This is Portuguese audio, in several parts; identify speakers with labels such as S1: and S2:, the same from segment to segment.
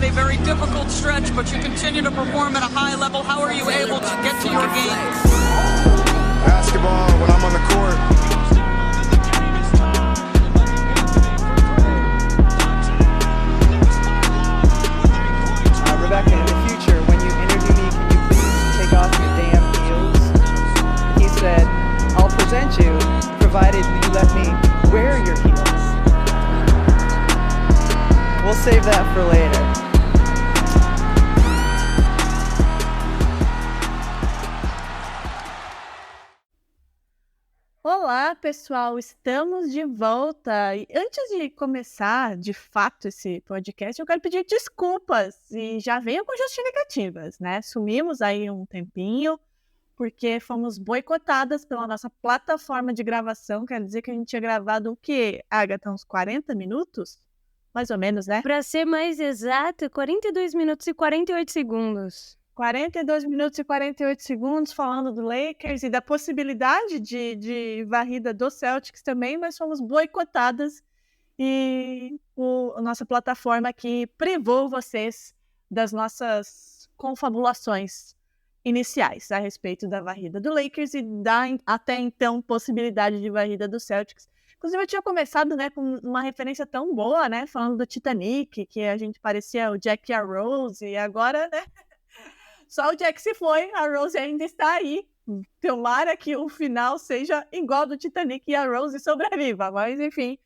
S1: a very difficult stretch, but you continue to perform at a high level. How are you able to get to your game?
S2: Basketball when I'm on the court.
S3: Rebecca, in the future, when you interview me, can you please take off your damn heels? He said, I'll present you, provided you let me wear your heels. We'll save that for later.
S4: Olá, pessoal, estamos de volta. E antes de começar, de fato, esse podcast, eu quero pedir desculpas e já venho com justificativas, né? Sumimos aí um tempinho, porque fomos boicotadas pela nossa plataforma de gravação. Quer dizer que a gente tinha gravado o quê, Agatha? Uns 40 minutos? Mais ou menos, né?
S5: Para ser mais exato, 42 minutos e 48 segundos.
S4: 42 minutos e 48 segundos falando do Lakers e da possibilidade de varrida do Celtics também, mas fomos boicotadas e a nossa plataforma aqui privou vocês das nossas confabulações iniciais a respeito da varrida do Lakers e da, até então, possibilidade de varrida do Celtics. Inclusive, eu tinha começado, né, com uma referência tão boa, né, falando do Titanic, que a gente parecia o Jack e a Rose, e agora, né, só o Jack se foi, a Rose ainda está aí. Tomara que o final seja igual ao do Titanic e a Rose sobreviva. Mas, enfim,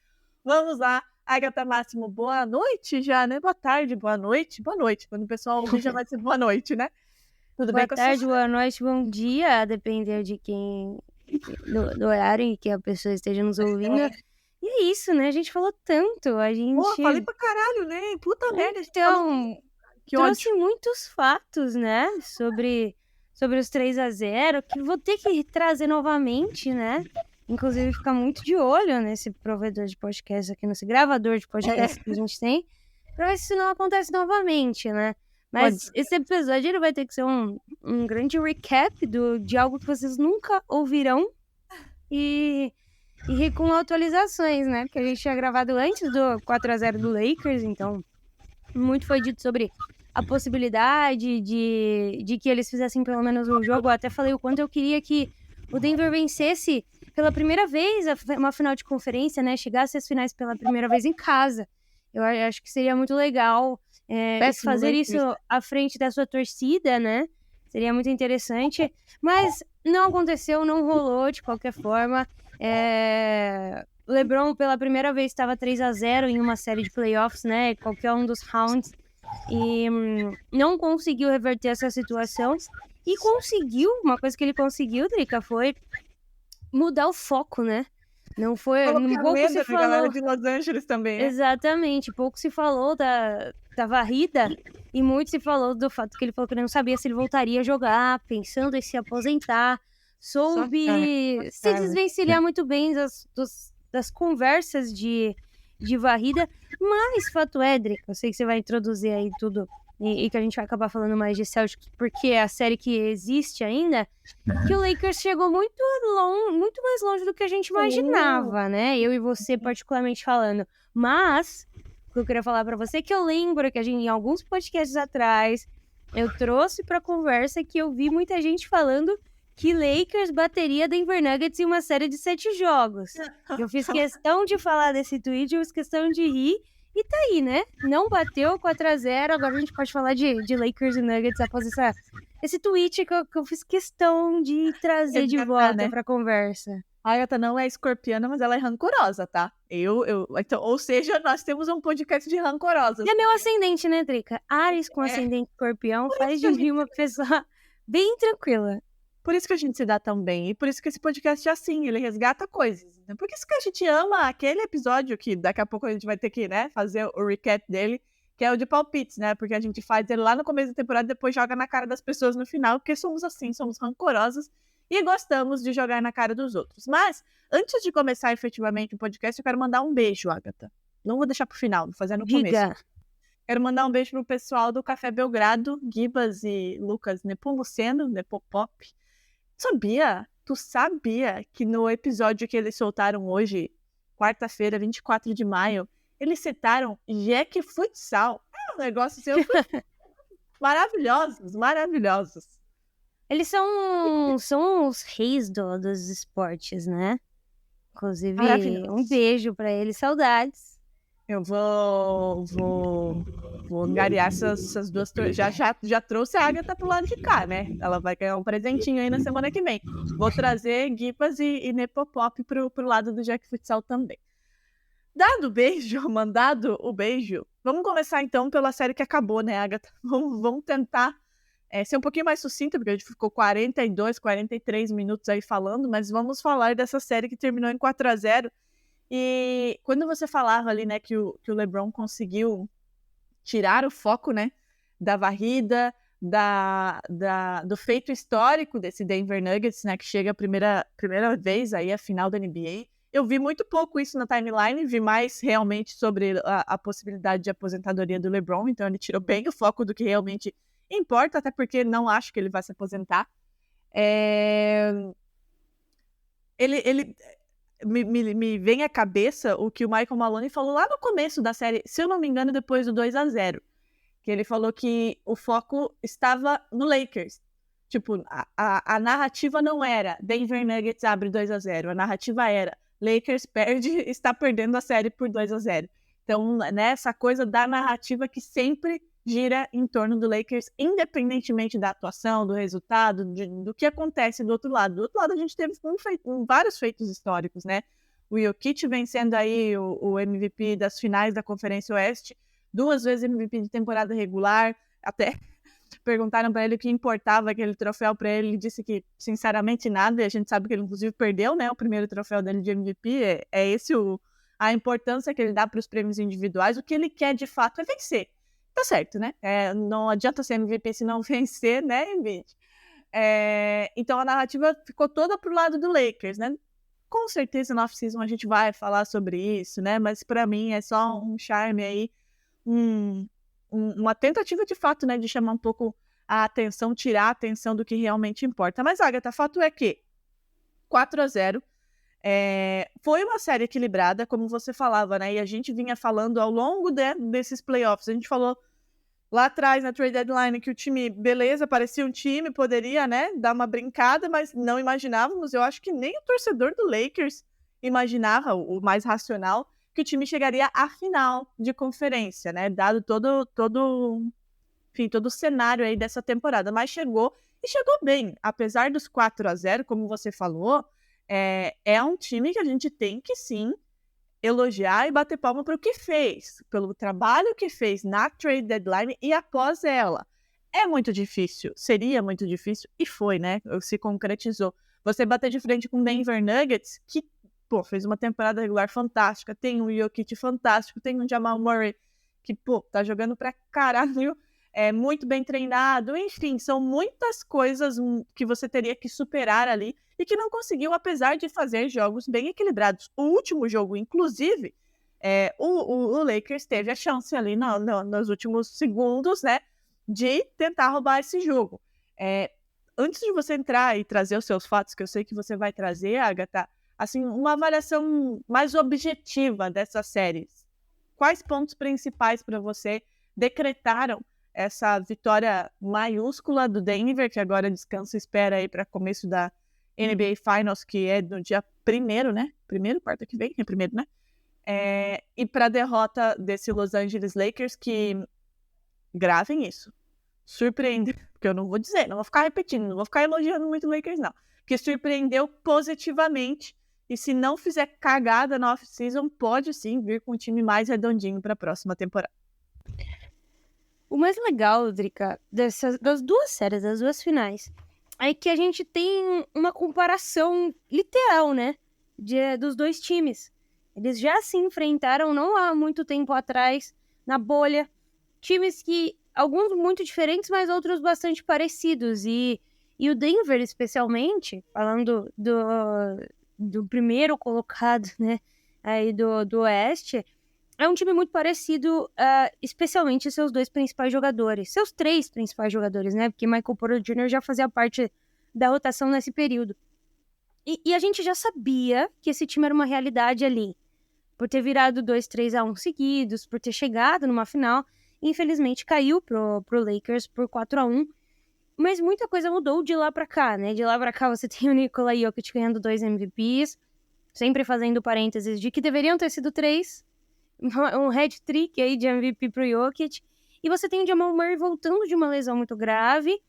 S4: vamos lá. Agatha Máximo, boa noite já, né? Boa tarde, boa noite. Boa noite. Quando o pessoal ouvir já vai ser boa noite, né? Tudo bem com
S5: Boa tarde, boa noite, bom dia, a depender de quem... do horário em que a pessoa esteja nos ouvindo. E é isso, né? A gente falou tanto, a gente...
S4: Pô, falei pra caralho, né? Puta merda.
S5: Então... trouxe muitos fatos, né, sobre os 3-0, que vou ter que trazer novamente, né, inclusive ficar muito de olho nesse provedor de podcast aqui, nesse gravador de podcast que a gente tem, pra ver se isso não acontece novamente, né. Mas esse episódio ele vai ter que ser um grande recap de algo que vocês nunca ouvirão e com atualizações, né, porque a gente tinha gravado antes do 4-0 do Lakers, então muito foi dito sobre a possibilidade de que eles fizessem pelo menos um jogo. Eu até falei o quanto eu queria que o Denver vencesse pela primeira vez uma final de conferência, né? Chegasse às finais pela primeira vez em casa. Eu acho que seria muito legal fazer isso à frente da sua torcida, né? Seria muito interessante. Mas não aconteceu, não rolou de qualquer forma. LeBron pela primeira vez estava 3-0 em uma série de playoffs, né? Qualquer um dos rounds. E não conseguiu reverter essa situação. E conseguiu, uma coisa que ele conseguiu, Drica, foi mudar o foco, né? Não foi...
S4: pouco se falou... galera de Los Angeles também, né?
S5: Exatamente. Pouco se falou da varrida e muito se falou do fato que ele falou que ele não sabia se ele voltaria a jogar, pensando em se aposentar. Soube se desvencilhar muito bem das conversas de varrida, mas fato é, Drica, eu sei que você vai introduzir aí tudo e que a gente vai acabar falando mais de Celtics, porque é a série que existe ainda, que o Lakers chegou muito mais longe do que a gente imaginava, né? Eu e você particularmente falando, mas o que eu queria falar pra você é que eu lembro que a gente, em alguns podcasts atrás, eu trouxe pra conversa que eu vi muita gente falando que Lakers bateria Denver Nuggets em uma série de 7 jogos. Eu fiz questão de falar desse tweet, eu fiz questão de rir, e tá aí, né? Não bateu 4-0, agora a gente pode falar de Lakers e Nuggets após esse tweet que eu fiz questão de trazer de volta, né, pra conversa.
S4: A Agatha não é escorpiana, mas ela é rancorosa, tá? Então, ou seja, nós temos um podcast de rancorosas.
S5: E é meu ascendente, né, Drica? Ares com ascendente escorpião faz de mim uma pessoa bem tranquila.
S4: Por isso que a gente se dá tão bem. E por isso que esse podcast é assim, ele resgata coisas. Né? Por isso que a gente ama aquele episódio que daqui a pouco a gente vai ter que, né, fazer o recap dele, que é o de palpites, né? Porque a gente faz ele lá no começo da temporada e depois joga na cara das pessoas no final, porque somos assim, somos rancorosas e gostamos de jogar na cara dos outros. Mas, antes de começar efetivamente o podcast, eu quero mandar um beijo, Agatha. Não vou deixar pro final, vou fazer no começo. Quero mandar um beijo pro pessoal do Café Belgrado, Gibas e Lucas Nepomuceno, Nepopop. Tu sabia que no episódio que eles soltaram hoje, quarta-feira, 24 de maio, eles citaram Jack Futsal?
S3: negócio assim, maravilhosos, maravilhosos.
S5: Eles são os reis dos esportes, né? Inclusive,
S3: Maravilhosos.
S5: um beijo pra eles, saudades.
S3: Eu vou angariar essas duas. Já trouxe a Agatha pro lado de cá, né? Ela vai ganhar um presentinho aí na semana que vem. Vou trazer Guipas e Nepopop pro lado do Jack Futsal também. Dado o beijo, mandado o beijo, vamos começar então pela série que acabou, né, Agatha? Vamos tentar ser um pouquinho mais sucinta, porque a gente ficou 42, 43 minutos aí falando, mas vamos falar dessa série que terminou em 4-0. E quando você falava ali, né, que o LeBron conseguiu tirar o foco, né, da varrida, do feito histórico desse Denver Nuggets, né, que chega a primeira vez aí a final da NBA, eu vi muito pouco isso na timeline, vi mais realmente sobre a possibilidade de aposentadoria do LeBron, então ele tirou bem o foco do que realmente importa, até porque não acho que ele vai se aposentar. Ele me vem à cabeça o que o Michael Maloney falou lá no começo da série, se eu não me engano, depois do 2-0, que ele falou que o foco estava no Lakers. Tipo, a narrativa não era Denver Nuggets abre 2-0, a narrativa era Lakers está perdendo a série por 2-0. Então, né, essa coisa da narrativa que sempre gira em torno do Lakers, independentemente da atuação, do resultado, do que acontece do outro lado. Do outro lado, a gente teve vários feitos históricos, né? O Jokic vencendo aí o MVP das finais da Conferência Oeste, 2 vezes MVP de temporada regular, até perguntaram para ele o que importava aquele troféu para ele, ele disse que, sinceramente, nada, e a gente sabe que ele, inclusive, perdeu, né, o primeiro troféu dele de MVP, é esse a importância que ele dá para os prêmios individuais, o que ele quer, de fato, é vencer. Tá certo, né? Não adianta ser MVP se não vencer, né, Embiid? Então a narrativa ficou toda pro lado do Lakers, né? Com certeza no off-season a gente vai falar sobre isso, né? Mas para mim é só um charme aí, uma tentativa de fato, né, de chamar um pouco a atenção, tirar a atenção do que realmente importa. Mas, Agatha, fato é que 4-0 foi uma série equilibrada, como você falava, né? E a gente vinha falando ao longo desses playoffs. A gente falou lá atrás, na trade deadline, que o time, beleza, parecia um time, poderia, né, dar uma brincada, mas não imaginávamos. Eu acho que nem o torcedor do Lakers imaginava, o mais racional, que o time chegaria à final de conferência, né? Dado todo o cenário aí dessa temporada. Mas chegou, e chegou bem. Apesar dos 4-0, como você falou, é um time que a gente tem que, sim, elogiar e bater palma para o que fez, pelo trabalho que fez na trade deadline e após ela. É muito difícil, seria muito difícil, e foi, né? Se concretizou. Você bater de frente com o Denver Nuggets, que, fez uma temporada regular fantástica, tem um Jokic fantástico, tem um Jamal Murray que, tá jogando pra caralho, é muito bem treinado, enfim, são muitas coisas que você teria que superar ali e que não conseguiu, apesar de fazer jogos bem equilibrados. O último jogo, inclusive, o Lakers teve a chance ali nos últimos segundos, né, de tentar roubar esse jogo. Antes de você entrar e trazer os seus fatos, que eu sei que você vai trazer, Agatha, assim, uma avaliação mais objetiva dessas séries. Quais pontos principais para você decretaram essa vitória maiúscula do Denver, que agora descansa e espera aí para começo da NBA Finals, que é no dia 1º, né? Quarta que vem, é 1º, né? E para a derrota desse Los Angeles Lakers, que, gravem isso, surpreendeu, porque eu não vou dizer, não vou ficar repetindo, não vou ficar elogiando muito o Lakers, não, que surpreendeu positivamente, e se não fizer cagada na off-season, pode sim vir com um time mais redondinho para a próxima temporada.
S5: O mais legal, Drica, das duas séries, das duas finais, é que a gente tem uma comparação literal, né, dos dois times. Eles já se enfrentaram não há muito tempo atrás, na bolha, times que, alguns muito diferentes, mas outros bastante parecidos, e o Denver, especialmente, falando do primeiro colocado, né, aí do Oeste, é um time muito parecido, especialmente seus dois principais jogadores. Seus 3 principais jogadores, né? Porque Michael Porter Jr. já fazia parte da rotação nesse período. E a gente já sabia que esse time era uma realidade ali. Por ter virado 2-3-1 seguidos, por ter chegado numa final. Infelizmente caiu pro Lakers por 4-1. Mas muita coisa mudou de lá pra cá, né? De lá pra cá você tem o Nikola Jokic ganhando 2 MVPs, sempre fazendo parênteses de que deveriam ter sido 3, um hat-trick aí de MVP pro Jokic. E você tem o Jamal Murray voltando de uma lesão muito grave.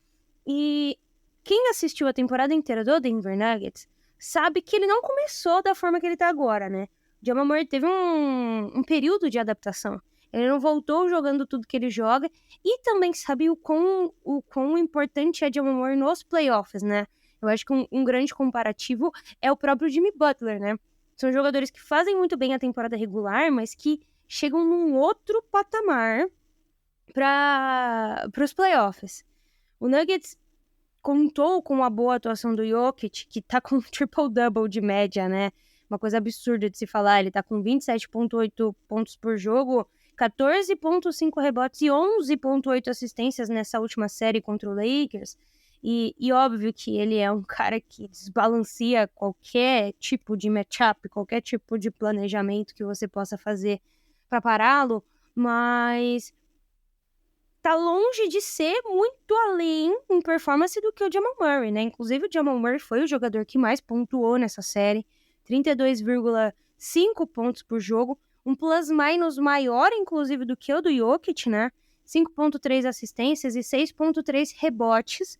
S5: E quem assistiu a temporada inteira do Denver Nuggets sabe que ele não começou da forma que ele tá agora, né? O Jamal Murray teve um período de adaptação. Ele não voltou jogando tudo que ele joga. E também sabe o quão importante é Jamal Murray nos playoffs, né? Eu acho que um grande comparativo é o próprio Jimmy Butler, né? São jogadores que fazem muito bem a temporada regular, mas que chegam num outro patamar para os playoffs. O Nuggets contou com a boa atuação do Jokic, que tá com um triple-double de média, né? Uma coisa absurda de se falar. Ele tá com 27,8 pontos por jogo, 14,5 rebotes e 11,8 assistências nessa última série contra o Lakers. E óbvio que ele é um cara que desbalancia qualquer tipo de matchup, qualquer tipo de planejamento que você possa fazer para pará-lo, mas tá longe de ser muito além em performance do que o Jamal Murray, né? Inclusive o Jamal Murray foi o jogador que mais pontuou nessa série, 32,5 pontos por jogo, um plus-minus maior, inclusive, do que o do Jokic, né? 5,3 assistências e 6,3 rebotes,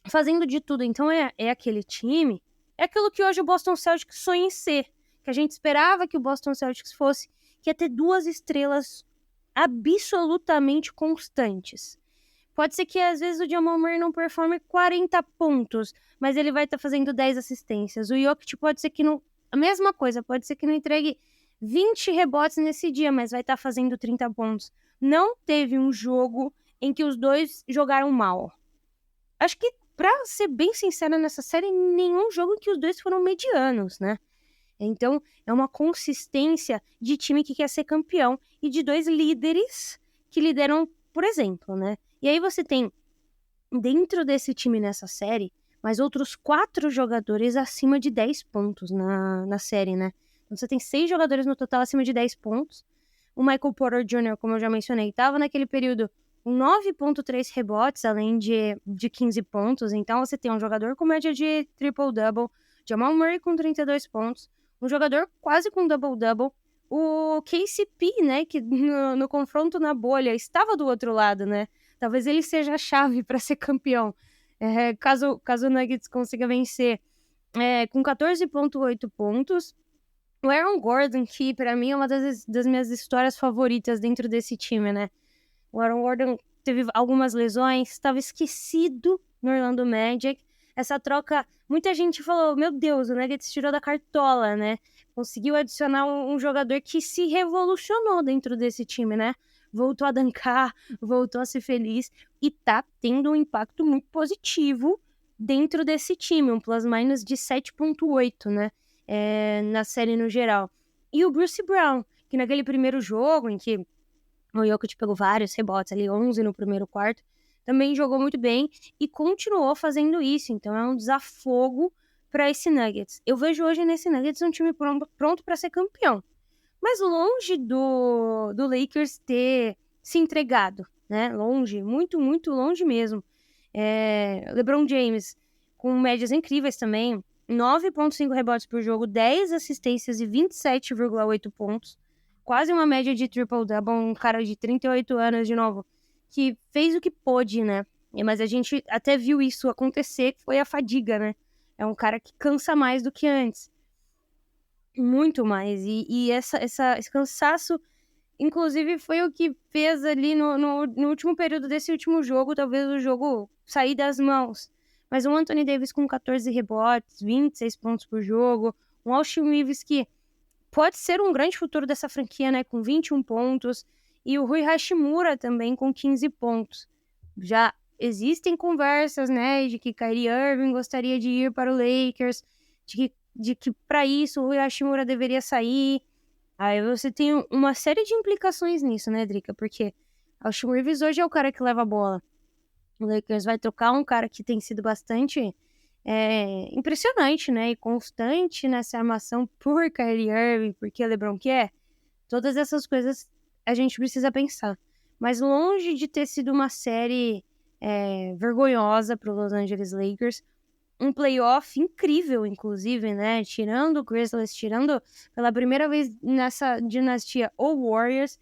S5: fazendo de tudo. Então é aquele time, é aquilo que hoje o Boston Celtics sonha em ser, que a gente esperava que o Boston Celtics fosse, que ia ter 2 estrelas absolutamente constantes. Pode ser que às vezes o Jamal Murray não performe 40 pontos, mas ele vai estar fazendo 10 assistências. O Jokic pode ser que não... A mesma coisa, pode ser que não entregue 20 rebotes nesse dia, mas vai estar fazendo 30 pontos. Não teve um jogo em que os dois jogaram mal. Acho que, pra ser bem sincera nessa série, nenhum jogo em que os dois foram medianos, né? Então, é uma consistência de time que quer ser campeão e de 2 líderes que lideram, por exemplo, né? E aí você tem, dentro desse time nessa série, mais outros 4 jogadores acima de 10 pontos na série, né? Então você tem 6 jogadores no total acima de 10 pontos. O Michael Porter Jr., como eu já mencionei, estava naquele período com 9,3 rebotes, além de 15 pontos. Então você tem um jogador com média de triple-double, Jamal Murray com 32 pontos, um jogador quase com double-double, o KCP, né, que no confronto na bolha estava do outro lado, né? Talvez ele seja a chave para ser campeão, caso o Nuggets consiga vencer, com 14,8 pontos. O Aaron Gordon, que para mim é uma das minhas histórias favoritas dentro desse time, né? O Aaron Gordon teve algumas lesões, estava esquecido no Orlando Magic. Essa troca, muita gente falou, meu Deus, o Nuggets tirou da cartola, né? Conseguiu adicionar um jogador que se revolucionou dentro desse time, né? Voltou a dancar, voltou a ser feliz e tá tendo um impacto muito positivo dentro desse time, um plus-minus de 7,8, né? Na série no geral. E o Bruce Brown, que naquele primeiro jogo em que o Jokic pegou vários rebotes ali, 11 no primeiro quarto, também jogou muito bem e continuou fazendo isso. Então é um desafogo para esse Nuggets. Eu vejo hoje nesse Nuggets um time pronto para ser campeão. Mas longe do Lakers ter se entregado, né? Longe, muito, muito longe mesmo. LeBron James com médias incríveis também, 9,5 rebotes por jogo, 10 assistências e 27,8 pontos. Quase uma média de triple-double, um cara de 38 anos, de novo, que fez o que pôde, né? Mas a gente até viu isso acontecer, que foi a fadiga, né? É um cara que cansa mais do que antes. Muito mais. E esse cansaço, inclusive, foi o que fez ali no último período desse último jogo, talvez o jogo sair das mãos. Mas um Anthony Davis com 14 rebotes, 26 pontos por jogo, um Austin Reeves que pode ser um grande futuro dessa franquia, né, com 21 pontos, e o Rui Hashimura também com 15 pontos. Já existem conversas, né, de que Kyrie Irving gostaria de ir para o Lakers, de que para isso o Rui Hashimura deveria sair. Aí você tem uma série de implicações nisso, né, Drica? Porque o Austin Reeves hoje é o cara que leva a bola. O Lakers vai trocar um cara que tem sido bastante impressionante, né, e constante nessa armação por Kyrie Irving, porque LeBron quer. Todas essas coisas a gente precisa pensar. Mas longe de ter sido uma série vergonhosa para os Los Angeles Lakers, um playoff incrível, inclusive, né? Tirando o Grizzlies, tirando pela primeira vez nessa dinastia o Warriors,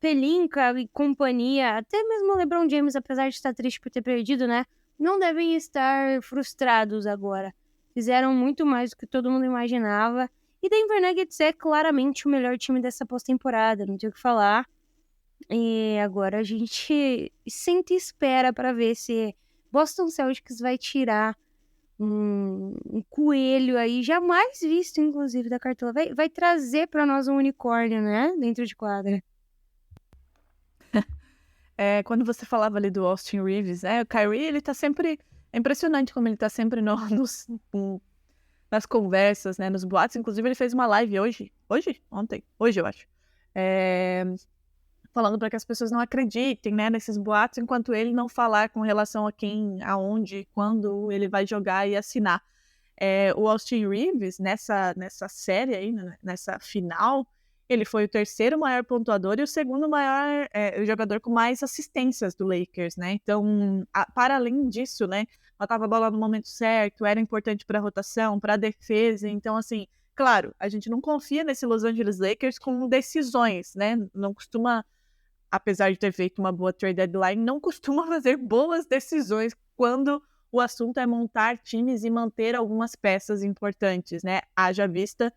S5: Pelinka e companhia, até mesmo o LeBron James, apesar de estar triste por ter perdido, né? Não devem estar frustrados agora. Fizeram muito mais do que todo mundo imaginava. E Denver Nuggets é claramente o melhor time dessa pós-temporada, não tenho o que falar. E agora a gente sente e espera para ver se Boston Celtics vai tirar um coelho aí, jamais visto, inclusive, da cartola. Vai trazer para nós um unicórnio, né? Dentro de quadra.
S3: Quando você falava ali do Austin Reeves, o Kyrie, ele tá sempre... É impressionante como ele tá sempre nas conversas, né? Nos boatos. Inclusive, ele fez uma live hoje. Ontem? Hoje, eu acho. Falando para que as pessoas não acreditem, né, nesses boatos, enquanto ele não falar com relação a quem, aonde, quando ele vai jogar e assinar. O Austin Reeves, nessa série aí, nessa final, ele foi o terceiro maior pontuador e o segundo maior jogador com mais assistências do Lakers, né? Então, para além disso, né, matava a bola no momento certo, era importante para a rotação, para a defesa. Então, assim, claro, a gente não confia nesse Los Angeles Lakers com decisões, né? Não costuma, apesar de ter feito uma boa trade deadline, não costuma fazer boas decisões quando o assunto é montar times e manter algumas peças importantes, né? Haja vista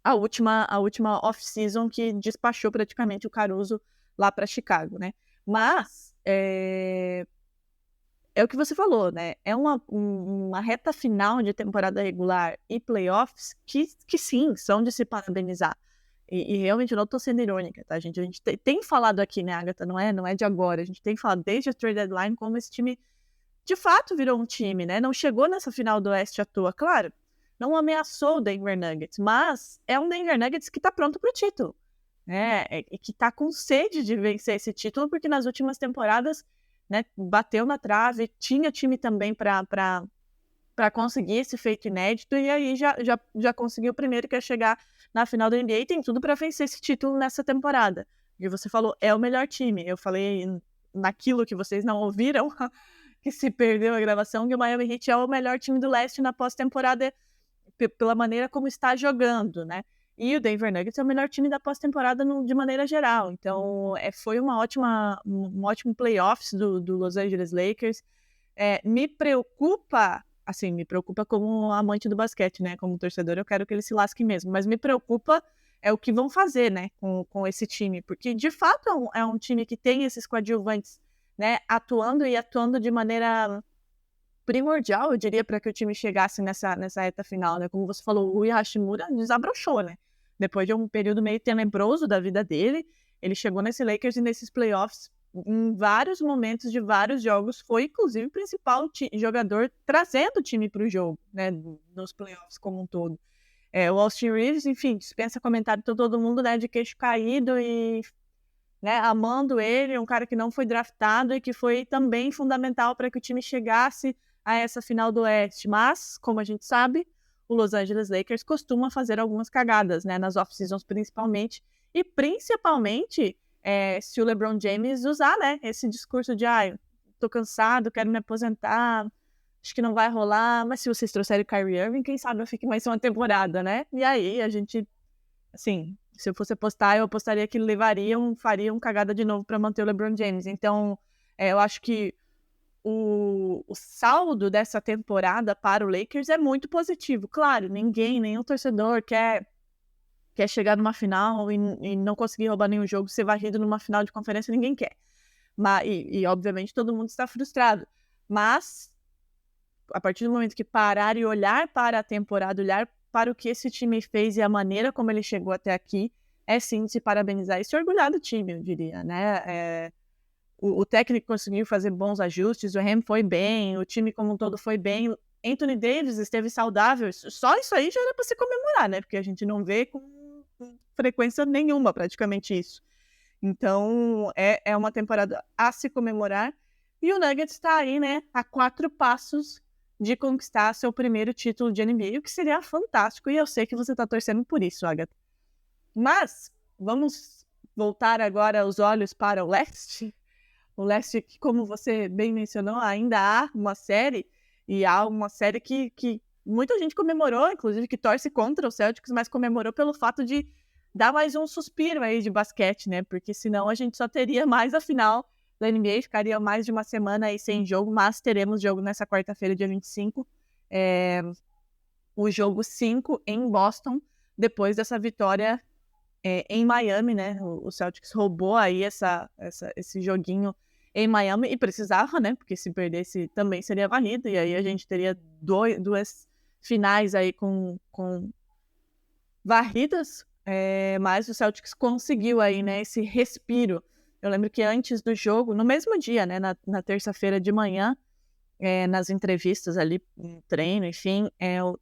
S3: a última off-season que despachou praticamente o Caruso lá para Chicago, né? Mas é o que você falou, né? É uma reta final de temporada regular e playoffs que sim, são de se parabenizar. E realmente eu não tô sendo irônica, tá, gente? A gente tem falado aqui, né, Agatha? Não é de agora. A gente tem falado desde a trade deadline como esse time de fato virou um time, né? Não chegou nessa final do Oeste à toa, claro. Não ameaçou o Denver Nuggets, mas é um Denver Nuggets que tá pronto pro título, né? E que tá com sede de vencer esse título, porque nas últimas temporadas, né, bateu na trave, tinha time também para conseguir esse feito inédito, e aí já conseguiu o primeiro, que é chegar na final da NBA, e tem tudo para vencer esse título nessa temporada. E você falou, é o melhor time. Eu falei naquilo que vocês não ouviram, que se perdeu a gravação, que o Miami Heat é o melhor time do leste na pós-temporada pela maneira como está jogando, né? E o Denver Nuggets é o melhor time da pós-temporada de maneira geral. Então, foi um ótimo playoffs do Los Angeles Lakers. Me preocupa como amante do basquete, né? Como torcedor, eu quero que ele se lasque mesmo. Mas me preocupa o que vão fazer, né? Com esse time. Porque, de fato, é um time que tem esses coadjuvantes, né? Atuando de maneira primordial, eu diria, para que o time chegasse nessa reta final, né? Como você falou, o Rui Hashimura desabrochou, né? Depois de um período meio tenebroso da vida dele, ele chegou nesse Lakers e nesses playoffs, em vários momentos de vários jogos, foi inclusive o principal jogador trazendo o time para o jogo, né? Nos playoffs como um todo. O Austin Reeves, enfim, dispensa comentário de todo mundo, né? De queixo caído e, né, amando ele, um cara que não foi draftado e que foi também fundamental para que o time chegasse a essa final do Oeste. Mas, como a gente sabe, o Los Angeles Lakers costuma fazer algumas cagadas, né, nas off-seasons principalmente, e principalmente se o LeBron James usar, né, esse discurso de tô cansado, quero me aposentar, acho que não vai rolar, mas se vocês trouxerem o Kyrie Irving, quem sabe eu fique mais uma temporada, né? E aí a gente, assim, se eu fosse apostar, eu apostaria que fariam cagada de novo para manter o LeBron James. Então, eu acho que o saldo dessa temporada para o Lakers é muito positivo. Claro, nenhum torcedor quer chegar numa final e não conseguir roubar nenhum jogo, ser varrido numa final de conferência, ninguém quer. E obviamente todo mundo está frustrado. Mas, a partir do momento que parar e olhar para a temporada, olhar para o que esse time fez e a maneira como ele chegou até aqui, é sim de se parabenizar e se orgulhar do time, eu diria, né? O técnico conseguiu fazer bons ajustes, o Ham foi bem, o time como um todo foi bem, Anthony Davis esteve saudável, só isso aí já era para se comemorar, né? Porque a gente não vê com frequência nenhuma praticamente isso. Então, é uma temporada a se comemorar, e o Nuggets está aí, né, a 4 passos de conquistar seu primeiro título de NBA, o que seria fantástico, e eu sei que você está torcendo por isso, Agatha. Mas, vamos voltar agora os olhos para o leste. O leste, que, como você bem mencionou, ainda há uma série, e há uma série que muita gente comemorou, inclusive que torce contra o Celtics, mas comemorou pelo fato de dar mais um suspiro aí de basquete, né? Porque senão a gente só teria mais a final da NBA, ficaria mais de uma semana aí sem jogo, mas teremos jogo nessa quarta-feira, dia 25, o jogo 5 em Boston, depois dessa vitória em Miami, né? O Celtics roubou aí esse joguinho em Miami e precisava, né? Porque se perdesse também seria varrido, e aí a gente teria duas finais aí com varridas, mas o Celtics conseguiu aí, né, esse respiro. Eu lembro que antes do jogo, no mesmo dia, né, na terça-feira de manhã, nas entrevistas ali, no treino, enfim,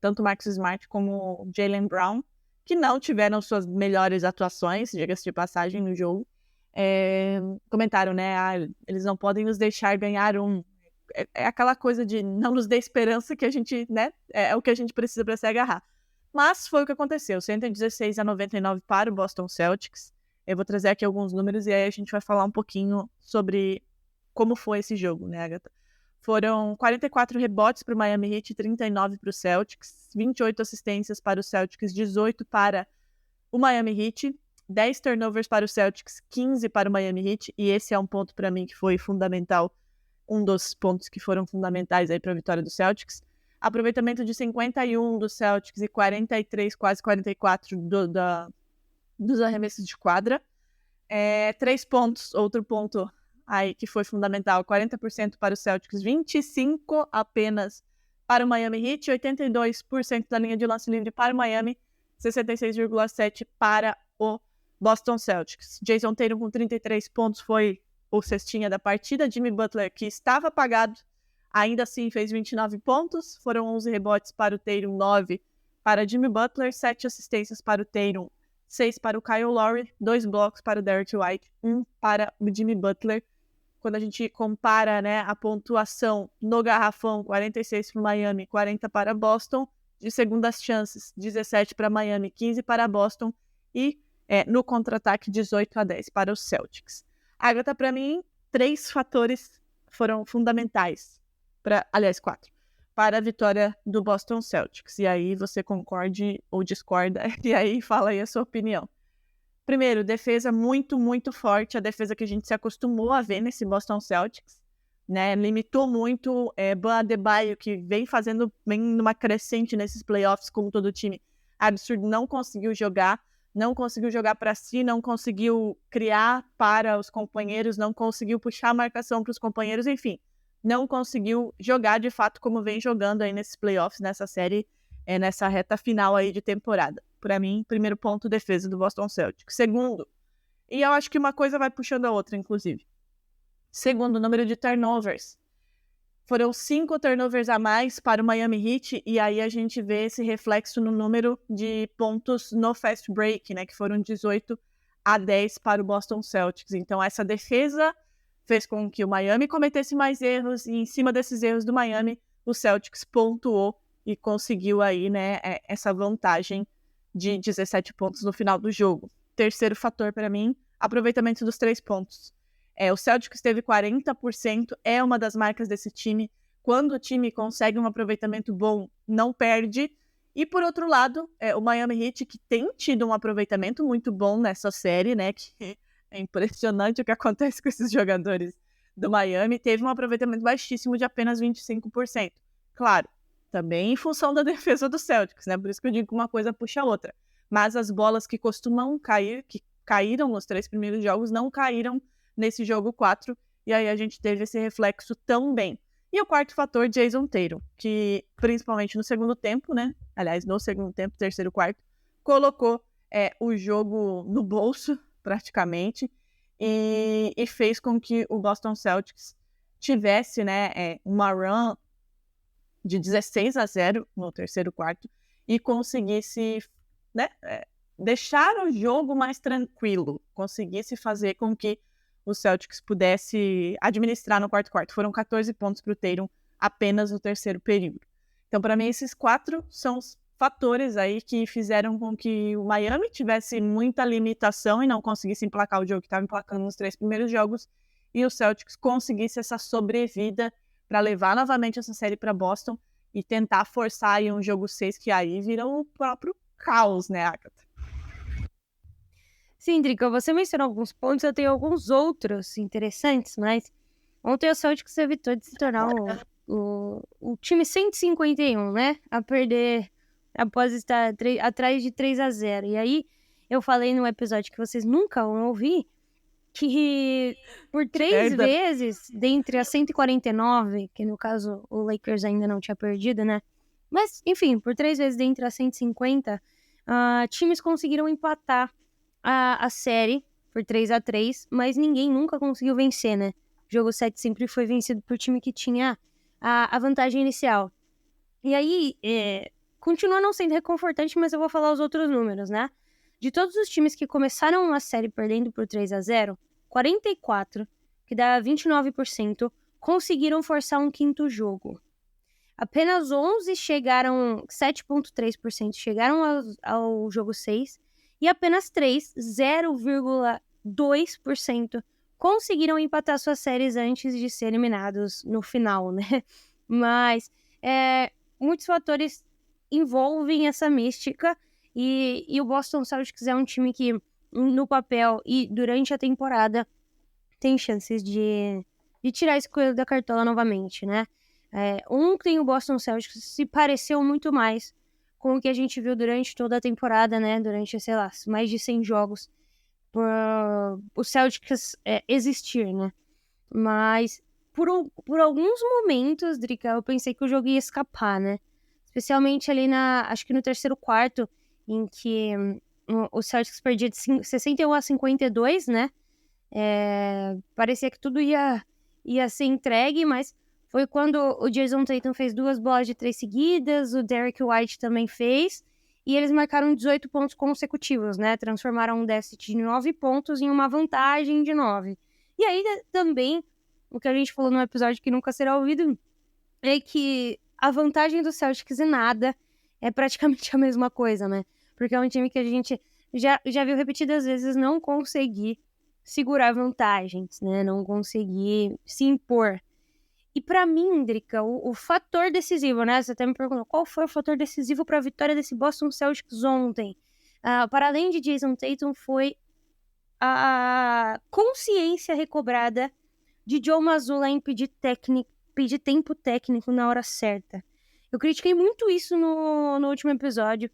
S3: tanto o Marcus Smart como o Jaylen Brown, que não tiveram suas melhores atuações, diga-se de passagem, no jogo, comentaram, né, eles não podem nos deixar ganhar um. É aquela coisa de não nos dê esperança que a gente, né, é o que a gente precisa para se agarrar. Mas foi o que aconteceu, 116-99 para o Boston Celtics. Eu vou trazer aqui alguns números e aí a gente vai falar um pouquinho sobre como foi esse jogo, né, Agatha? Foram 44 rebotes para o Miami Heat, 39 para o Celtics, 28 assistências para o Celtics, 18 para o Miami Heat, 10 turnovers para o Celtics, 15 para o Miami Heat, e esse é um ponto para mim que foi fundamental, um dos pontos que foram fundamentais aí para a vitória do Celtics. Aproveitamento de 51 do Celtics e 43, quase 44 dos arremessos de quadra. 3 pontos, outro ponto aí que foi fundamental, 40% para o Celtics, 25% apenas para o Miami Heat, 82% da linha de lance livre para o Miami, 66,7% para o Boston Celtics. Jason Tatum com 33 pontos foi o cestinha da partida. Jimmy Butler, que estava apagado, ainda assim fez 29 pontos, foram 11 rebotes para o Tatum, 9 para Jimmy Butler, 7 assistências para o Tatum, 6 para o Kyle Lowry, 2 blocos para o Derrick White, 1 para o Jimmy Butler. Quando a gente compara, né, a pontuação no garrafão, 46 para o Miami, 40 para Boston, de segundas chances, 17 para Miami, 15 para Boston, e no contra-ataque, 18-10 para os Celtics. Agatha, para mim, 3 fatores foram fundamentais, 4, para a vitória do Boston Celtics. E aí você concorde ou discorda, e aí fala aí a sua opinião. Primeiro, defesa muito, muito forte, a defesa que a gente se acostumou a ver nesse Boston Celtics, né? Limitou muito Bam Adebayo, que vem numa crescente nesses playoffs, como todo time. Absurdo, não conseguiu jogar para si, não conseguiu criar para os companheiros, não conseguiu puxar a marcação para os companheiros, enfim, não conseguiu jogar de fato como vem jogando aí nesses playoffs, nessa série, nessa reta final aí de temporada. Para mim, primeiro ponto, defesa do Boston Celtics. Segundo, e eu acho que uma coisa vai puxando a outra, inclusive. Segundo, número de turnovers. Foram 5 turnovers a mais para o Miami Heat, e aí a gente vê esse reflexo no número de pontos no fast break, né, que foram 18-10 para o Boston Celtics. Então, essa defesa fez com que o Miami cometesse mais erros, e em cima desses erros do Miami, o Celtics pontuou e conseguiu aí, né, essa vantagem de 17 pontos no final do jogo. Terceiro fator para mim, aproveitamento dos 3 pontos. O Celtics teve 40%, é uma das marcas desse time. Quando o time consegue um aproveitamento bom, não perde. E por outro lado, o Miami Heat, que tem tido um aproveitamento muito bom nessa série, né, que é impressionante o que acontece com esses jogadores do Miami, teve um aproveitamento baixíssimo de apenas 25%. Claro, também em função da defesa do Celtics, né? Por isso que eu digo que uma coisa puxa a outra. Mas as bolas que costumam cair, que caíram nos 3 primeiros jogos, não caíram nesse jogo 4, e aí a gente teve esse reflexo também. E o quarto fator, Jason Tatum, que principalmente no segundo tempo, né? Aliás, no segundo tempo, terceiro, quarto, colocou o jogo no bolso, praticamente, e fez com que o Boston Celtics tivesse, né, uma run de 16-0 no terceiro quarto e conseguisse, né, deixar o jogo mais tranquilo, conseguisse fazer com que o Celtics pudesse administrar no quarto quarto. Foram 14 pontos para o Tatum apenas no terceiro período. Então, para mim, esses 4 são os fatores aí que fizeram com que o Miami tivesse muita limitação e não conseguisse emplacar o jogo que estava emplacando nos 3 primeiros jogos, e o Celtics conseguisse essa sobrevida para levar novamente essa série para Boston e tentar forçar aí um jogo 6, que aí vira o próprio caos, né, Agatha?
S5: Sim, Drica, você mencionou alguns pontos, eu tenho alguns outros interessantes, mas ontem o Celtics evitou de se tornar o time 151, né? A perder após estar atrás de 3-0. E aí, eu falei no episódio que vocês nunca vão ouvir, que por 3 vezes, dentre as 149, que no caso o Lakers ainda não tinha perdido, né? Mas, enfim, por 3 vezes dentre as 150, times conseguiram empatar a série por 3-3, mas ninguém nunca conseguiu vencer, né? O jogo 7 sempre foi vencido por time que tinha a vantagem inicial. E aí, continua não sendo reconfortante, mas eu vou falar os outros números, né? De todos os times que começaram a série perdendo por 3-0, 44, que dá 29%, conseguiram forçar um quinto jogo. Apenas 11 chegaram, 7,3% chegaram ao jogo 6, e apenas 3, 0,2%, conseguiram empatar suas séries antes de ser eliminados no final, né? Mas muitos fatores envolvem essa mística, e o Boston Celtics é um time que, no papel e durante a temporada, tem chances de tirar esse coelho da cartola novamente, né? Ontem o Boston Celtics se pareceu muito mais com o que a gente viu durante toda a temporada, né? Durante, sei lá, mais de 100 jogos, por o Celtics existir, né? Mas por alguns momentos, Drica, eu pensei que o jogo ia escapar, né? Especialmente ali acho que no terceiro quarto, em que o Celtics perdia de 61-52, né? Parecia que tudo ia ser entregue, mas foi quando o Jason Tatum fez 2 bolas de 3 seguidas, o Derrick White também fez, e eles marcaram 18 pontos consecutivos, né? Transformaram um déficit de 9 pontos em uma vantagem de 9. E aí também, o que a gente falou no episódio que nunca será ouvido, é que a vantagem do Celtics em nada é praticamente a mesma coisa, né? Porque é um time que a gente já viu repetidas vezes não conseguir segurar vantagens, né? Não conseguir se impor. E pra mim, Drica, o fator decisivo, né? Você até me perguntou qual foi o fator decisivo para a vitória desse Boston Celtics ontem. Para além de Jason Tatum, foi a consciência recobrada de Joe Mazzulla em pedir tempo técnico na hora certa. Eu critiquei muito isso no último episódio,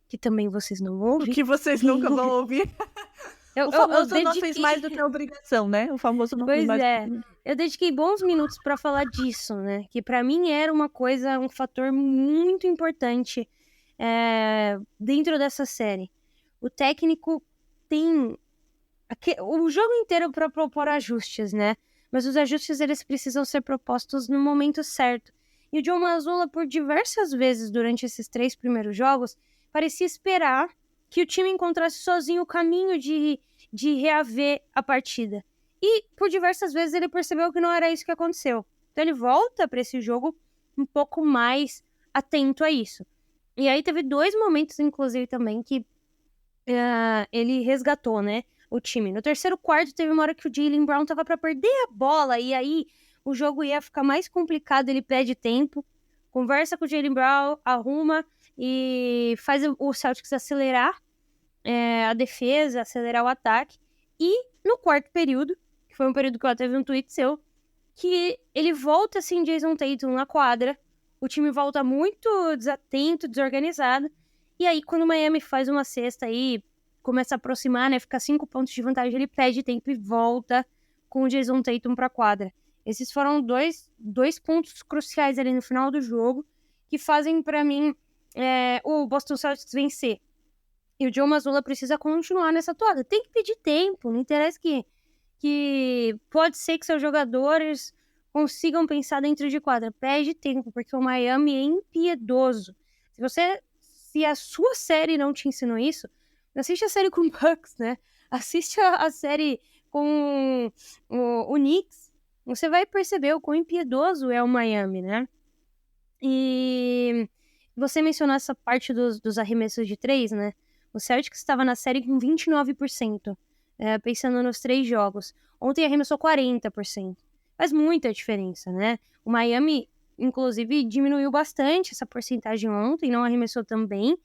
S5: que também vocês não ouvem.
S3: O que vocês nunca vão ouvir. O famoso não fez mais do que a obrigação, né? O famoso não fez mais do que a obrigação.
S5: Eu dediquei bons minutos pra falar disso, né? Que pra mim era um fator muito importante dentro dessa série. O técnico tem o jogo inteiro pra propor ajustes, né? Mas os ajustes, eles precisam ser propostos no momento certo. E o Joe Mazzulla, por diversas vezes durante esses 3 primeiros jogos, parecia esperar que o time encontrasse sozinho o caminho de reaver a partida. E por diversas vezes ele percebeu que não era isso que aconteceu. Então ele volta para esse jogo um pouco mais atento a isso. E aí teve 2 momentos, inclusive, também, que ele resgatou, né, o time. No terceiro quarto teve uma hora que o Jaylen Brown tava para perder a bola, e aí o jogo ia ficar mais complicado, ele pede tempo, conversa com o Jaylen Brown, arruma e faz o Celtics acelerar a defesa, acelerar o ataque. E no quarto período, que foi um período que eu até vi um tweet seu, que ele volta assim, Jason Tatum na quadra, o time volta muito desatento, desorganizado, e aí quando o Miami faz uma cesta aí, começa a aproximar, né, fica 5 pontos de vantagem, ele pede tempo e volta com o Jason Tatum pra quadra. Esses foram dois pontos cruciais ali no final do jogo, que fazem pra mim o Boston Celtics vencer. E o Joe Mazzulla precisa continuar nessa toada. Tem que pedir tempo, não interessa que pode ser que seus jogadores consigam pensar dentro de quadra. Pede tempo, porque o Miami é impiedoso. Se a sua série não te ensinou isso, assiste a série com o Bucks, né? Assiste a série com o Knicks. Você vai perceber o quão impiedoso é o Miami, né? E Você mencionou essa parte dos arremessos de 3, né? O Celtics estava na série com 29%, pensando nos 3 jogos. Ontem arremessou 40%. Faz muita diferença, né? O Miami, inclusive, diminuiu bastante essa porcentagem ontem, não arremessou tão bem.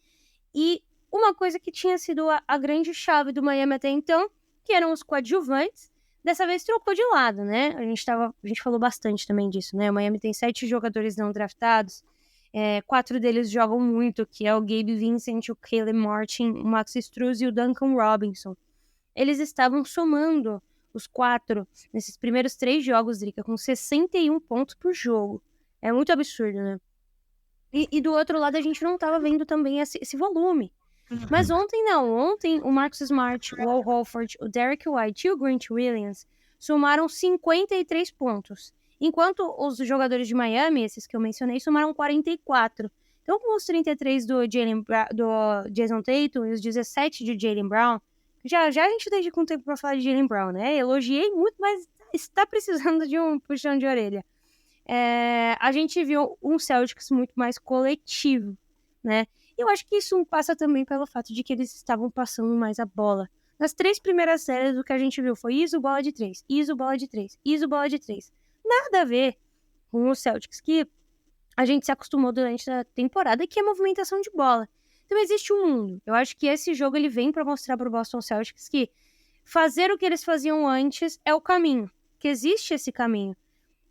S5: E uma coisa que tinha sido a grande chave do Miami até então, que eram os coadjuvantes, dessa vez trocou de lado, né? A gente falou bastante também disso, né? O Miami tem 7 jogadores não draftados, 4 deles jogam muito, que é o Gabe Vincent, o Caleb Martin, o Max Strus e o Duncan Robinson. Eles estavam somando os 4 nesses primeiros 3 jogos, Drica, com 61 pontos por jogo. É muito absurdo, né? E do outro lado a gente não estava vendo também esse volume. Mas ontem não. Ontem o Marcus Smart, o Al Horford, o Derek White e o Grant Williams somaram 53 pontos. Enquanto os jogadores de Miami, esses que eu mencionei, somaram 44. Então, com os 33 do Jason Tatum e os 17 de Jaylen Brown, já a gente tem com tempo para falar de Jaylen Brown, né? Elogiei muito, mas está precisando de um puxão de orelha. A gente viu um Celtics muito mais coletivo, né? Eu acho que isso passa também pelo fato de que eles estavam passando mais a bola. Nas 3 primeiras séries, o que a gente viu foi ISO, bola de 3, ISO, bola de 3, ISO, bola de 3. Nada a ver com o Celtics, que a gente se acostumou durante a temporada, que é movimentação de bola. Então existe um mundo. Eu acho que esse jogo ele vem para mostrar para o Boston Celtics que fazer o que eles faziam antes é o caminho, que existe esse caminho.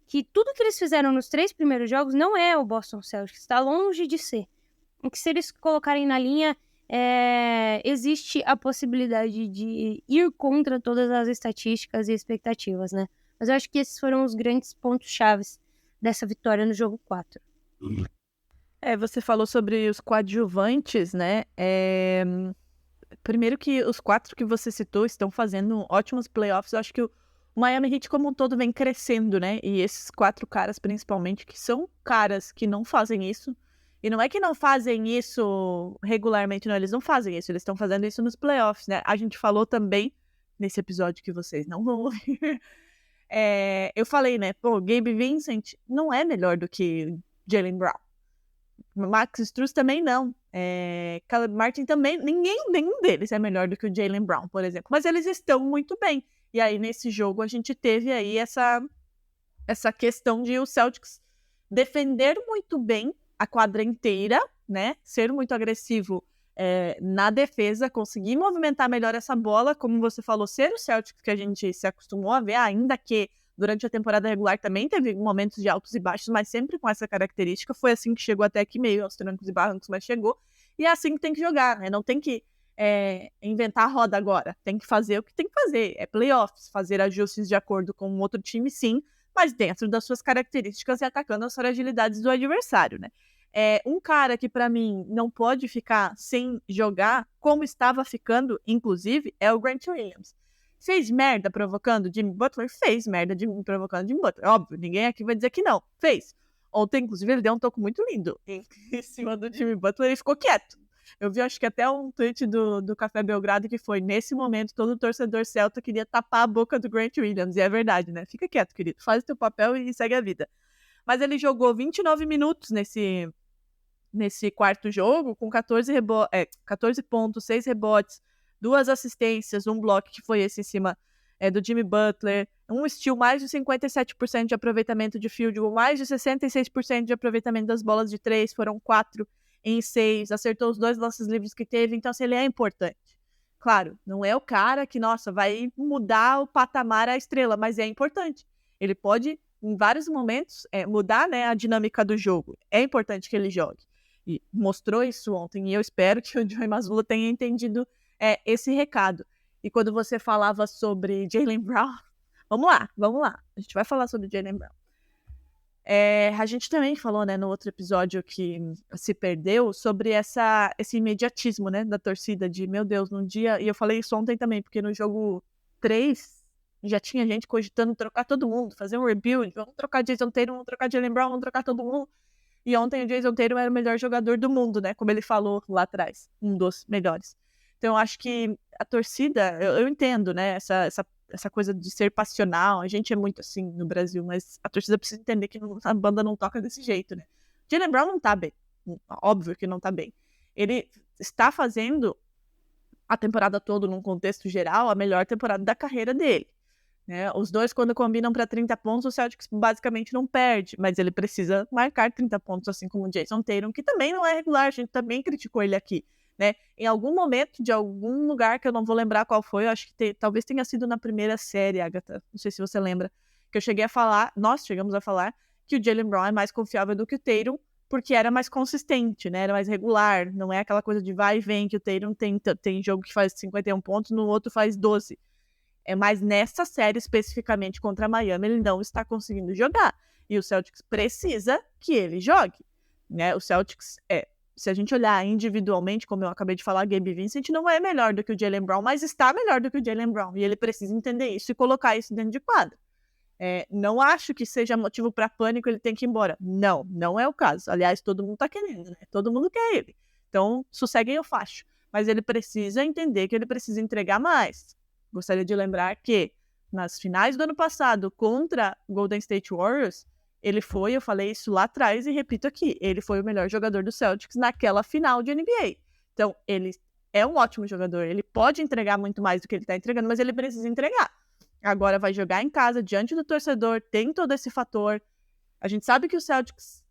S5: Que tudo que eles fizeram nos 3 primeiros jogos não é o Boston Celtics, está longe de ser. O que se eles colocarem na linha, existe a possibilidade de ir contra todas as estatísticas e expectativas, né? Mas eu acho que esses foram os grandes pontos chaves dessa vitória no jogo 4.
S3: Você falou sobre os coadjuvantes, né? Primeiro que os 4 que você citou estão fazendo ótimos playoffs. Eu acho que o Miami Heat como um todo vem crescendo, né? E esses 4 caras, principalmente, que são caras que não fazem isso. E não é que não fazem isso regularmente, não. Eles não fazem isso. Eles estão fazendo isso nos playoffs, né? A gente falou também, nesse episódio que vocês não vão ouvir, eu falei, né? Pô, Gabe Vincent não é melhor do que Jaylen Brown. Max Strus também não. Caleb Martin também. Nenhum deles é melhor do que o Jaylen Brown, por exemplo. Mas eles estão muito bem. E aí, nesse jogo, a gente teve aí essa questão de o Celtics defender muito bem a quadra inteira, né? Ser muito agressivo na defesa, conseguir movimentar melhor essa bola, como você falou, ser o Celtics que a gente se acostumou a ver, ainda que durante a temporada regular também teve momentos de altos e baixos, mas sempre com essa característica. Foi assim que chegou até aqui, meio aos trancos e barrancos, mas chegou. E é assim que tem que jogar, né? Não tem que inventar a roda agora. Tem que fazer o que tem que fazer. É playoffs, fazer ajustes de acordo com um outro time, sim, mas dentro das suas características e atacando as fragilidades do adversário, né? Um cara que, pra mim, não pode ficar sem jogar, como estava ficando, inclusive, é o Grant Williams. Fez merda provocando Jimmy Butler? Fez merda provocando Jimmy Butler. Óbvio, ninguém aqui vai dizer que não. Fez. Ontem, inclusive, ele deu um toco muito lindo em cima do Jimmy Butler e ficou quieto. Eu vi, acho que até um tweet do Café Belgrado que foi, nesse momento, todo torcedor celta queria tapar a boca do Grant Williams. E é verdade, né? Fica quieto, querido. Faz o teu papel e segue a vida. Mas ele jogou 29 minutos nesse quarto jogo, com 14 pontos, 6 rebotes, 2 assistências, um bloco que foi esse em cima do Jimmy Butler, um steal, mais de 57% de aproveitamento de field goal, mais de 66% de aproveitamento das bolas de 3, foram 4 em 6, acertou os 2 lances livres que teve, então assim, ele é importante. Claro, não é o cara que, nossa, vai mudar o patamar, a estrela, mas é importante. Ele pode, em vários momentos, mudar, né, a dinâmica do jogo. É importante que ele jogue. E mostrou isso ontem, e eu espero que o Joey Mazzulla tenha entendido esse recado. E quando você falava sobre Jaylen Brown, vamos lá, a gente vai falar sobre Jaylen Brown. A gente também falou, né, no outro episódio que se perdeu, sobre esse imediatismo, né, da torcida, de, meu Deus, num dia, e eu falei isso ontem também, porque no jogo 3 já tinha gente cogitando trocar todo mundo, fazer um rebuild, vamos trocar Jason Tatum, vamos trocar Jaylen Brown, vamos trocar todo mundo. E ontem o Jason Tatum era o melhor jogador do mundo, né? Como ele falou lá atrás, um dos melhores. Então eu acho que a torcida, eu entendo, né? Essa coisa de ser passional, a gente é muito assim no Brasil, mas a torcida precisa entender que a banda não toca desse jeito, né? Jaylen Brown não tá bem. óbvio que não tá bem. Ele está fazendo a temporada toda, num contexto geral, a melhor temporada da carreira dele. Né? Os dois, quando combinam para 30 pontos, o Celtics basicamente não perde, mas ele precisa marcar 30 pontos, assim como o Jason Tatum, que também não é regular, a gente também criticou ele aqui. Né? Em algum momento, de algum lugar que eu não vou lembrar qual foi, eu acho que talvez tenha sido na primeira série, Agatha, não sei se você lembra, que eu cheguei a falar, nós chegamos a falar, que o Jaylen Brown é mais confiável do que o Tatum, porque era mais consistente, né? Era mais regular, não é aquela coisa de vai e vem, que o Tatum tem jogo que faz 51 pontos, no outro faz 12. É mais nessa série, especificamente contra a Miami, ele não está conseguindo jogar. E o Celtics precisa que ele jogue. Né? O Celtics, se a gente olhar individualmente, como eu acabei de falar, Gabe Vincent não é melhor do que o Jaylen Brown, mas está melhor do que o Jaylen Brown. E ele precisa entender isso e colocar isso dentro de quadra. Não acho que seja motivo para pânico ele tem que ir embora. Não é o caso. Aliás, todo mundo tá querendo, né? Todo mundo quer ele. Então, sosseguem o facho. Mas ele precisa entender que ele precisa entregar mais. Gostaria de lembrar que nas finais do ano passado contra Golden State Warriors, ele foi, eu falei isso lá atrás e repito aqui, ele foi o melhor jogador do Celtics naquela final de NBA. Então, ele é um ótimo jogador, ele pode entregar muito mais do que ele está entregando, mas ele precisa entregar. Agora vai jogar em casa, diante do torcedor, tem todo esse fator. A gente sabe que o Celtics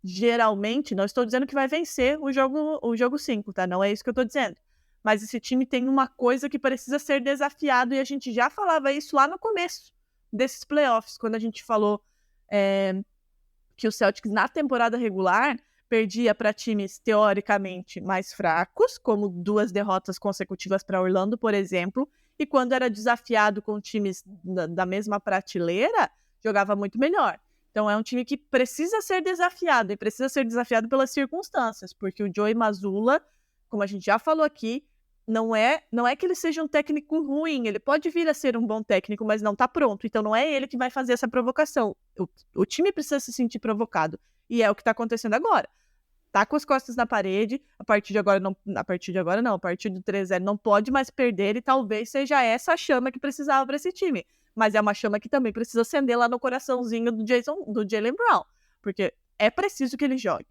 S3: geralmente, não estou dizendo que vai vencer o jogo 5, tá? Não é isso que eu estou dizendo. Mas esse time tem uma coisa que precisa ser desafiado, e a gente já falava isso lá no começo desses playoffs, quando a gente falou que o Celtics, na temporada regular, perdia para times teoricamente mais fracos, como 2 derrotas consecutivas para Orlando, por exemplo, e quando era desafiado com times da mesma prateleira, jogava muito melhor. Então é um time que precisa ser desafiado, e precisa ser desafiado pelas circunstâncias, porque o Joey Mazzulla, como a gente já falou aqui, não é que ele seja um técnico ruim, ele pode vir a ser um bom técnico, mas não está pronto, então não é ele que vai fazer essa provocação. O time precisa se sentir provocado, e é o que está acontecendo agora. Tá com as costas na parede, a partir do 3-0 não pode mais perder, e talvez seja essa a chama que precisava para esse time. Mas é uma chama que também precisa acender lá no coraçãozinho do Jaylen Brown, porque é preciso que ele jogue.